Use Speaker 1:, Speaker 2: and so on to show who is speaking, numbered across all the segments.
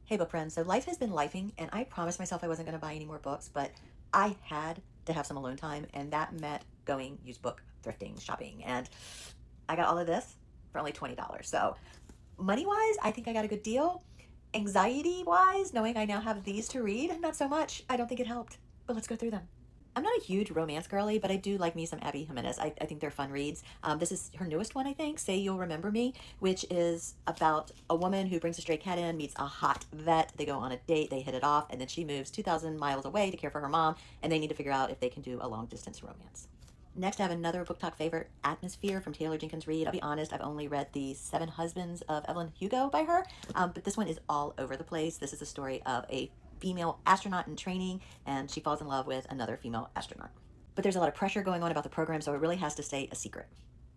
Speaker 1: Hey book friends, so life has been lifing and I promised myself I wasn't going to buy any more books, but I had to have some alone time and that meant going used book thrifting, shopping, and I got all of this for only $20. So money-wise, I think I got a good deal. Anxiety-wise, knowing I now have these to read, not so much. I don't think it helped, but let's go through them. I'm not a huge romance girly, but I do like me some Abby Jimenez. I think they're fun reads. This is her newest one, I think, Say You'll Remember Me, which is about a woman who brings a stray cat in, meets a hot vet, they go on a date, they hit it off, and then she moves 2,000 miles away to care for her mom, and they need to figure out if they can do a long-distance romance. Next, I have another Book Talk favorite, Atmosphere from Taylor Jenkins Reid. I'll be honest, I've only read the Seven Husbands of Evelyn Hugo by her, but this one is all over the place. This is a story of a female astronaut in training, and she falls in love with another female astronaut. But there's a lot of pressure going on about the program, so it really has to stay a secret.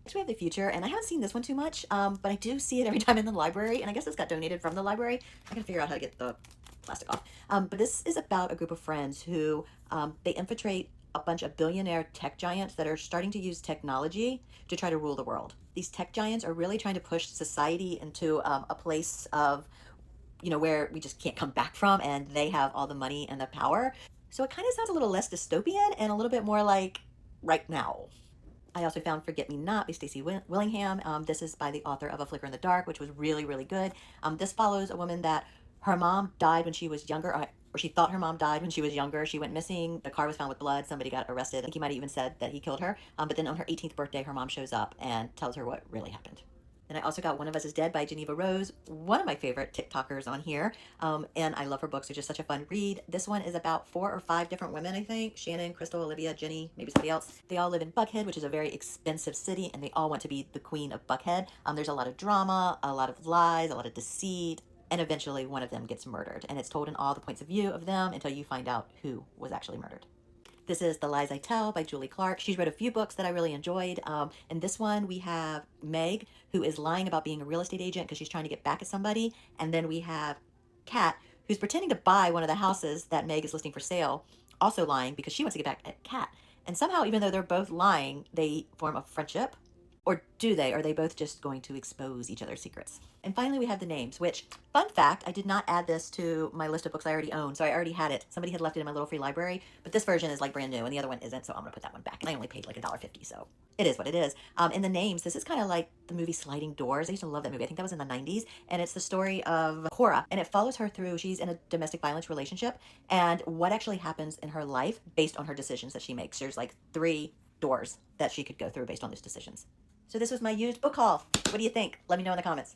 Speaker 1: Next, we have The Future, and I haven't seen this one too much, but I do see it every time in the library, and I guess this got donated from the library. I gotta figure out how to get the plastic off. But this is about a group of friends who they infiltrate a bunch of billionaire tech giants that are starting to use technology to try to rule the world. These tech giants are really trying to push society into a place of where we just can't come back from, and they have all the money and the power. So it kind of sounds a little less dystopian and a little bit more like right now. I also found Forget Me Not by Stacey Willingham. This is by the author of A Flicker in the Dark, which was really, really good. This follows a woman that her mom died when she was younger, or she thought her mom died when she was younger. She went missing. The car was found with blood. Somebody got arrested. I think he might have even said that he killed her. But then on her 18th birthday, her mom shows up and tells her what really happened. And I also got One of Us is Dead by Geneva Rose, one of my favorite TikTokers on here. And I love her books. They're just such a fun read. This one is about 4 or 5 different women, I think. Shannon, Crystal, Olivia, Jenny, maybe somebody else. They all live in Buckhead, which is a very expensive city, and they all want to be the queen of Buckhead. There's a lot of drama, a lot of lies, a lot of deceit, and eventually one of them gets murdered. And it's told in all the points of view of them until you find out who was actually murdered. This is The Lies I Tell by Julie Clark. She's read a few books that I really enjoyed. In this one, we have Meg, who is lying about being a real estate agent because she's trying to get back at somebody. And then we have Kat, who's pretending to buy one of the houses that Meg is listing for sale, also lying because she wants to get back at Kat. And somehow, even though they're both lying, they form a friendship. Or do they? Are they both just going to expose each other's secrets? And finally, we have the names, which, fun fact, I did not add this to my list of books I already own, so I already had it. Somebody had left it in my little free library, but this version is like brand new, and the other one isn't, so I'm gonna put that one back. And I only paid like $1.50, so it is what it is. In the names, this is kind of like the movie Sliding Doors. I used to love that movie. I think that was in the 90s, and it's the story of Cora, and it follows her through, she's in a domestic violence relationship, and what actually happens in her life based on her decisions that she makes. There's like 3 doors that she could go through based on those decisions. So this was my used book haul. What do you think? Let me know in the comments.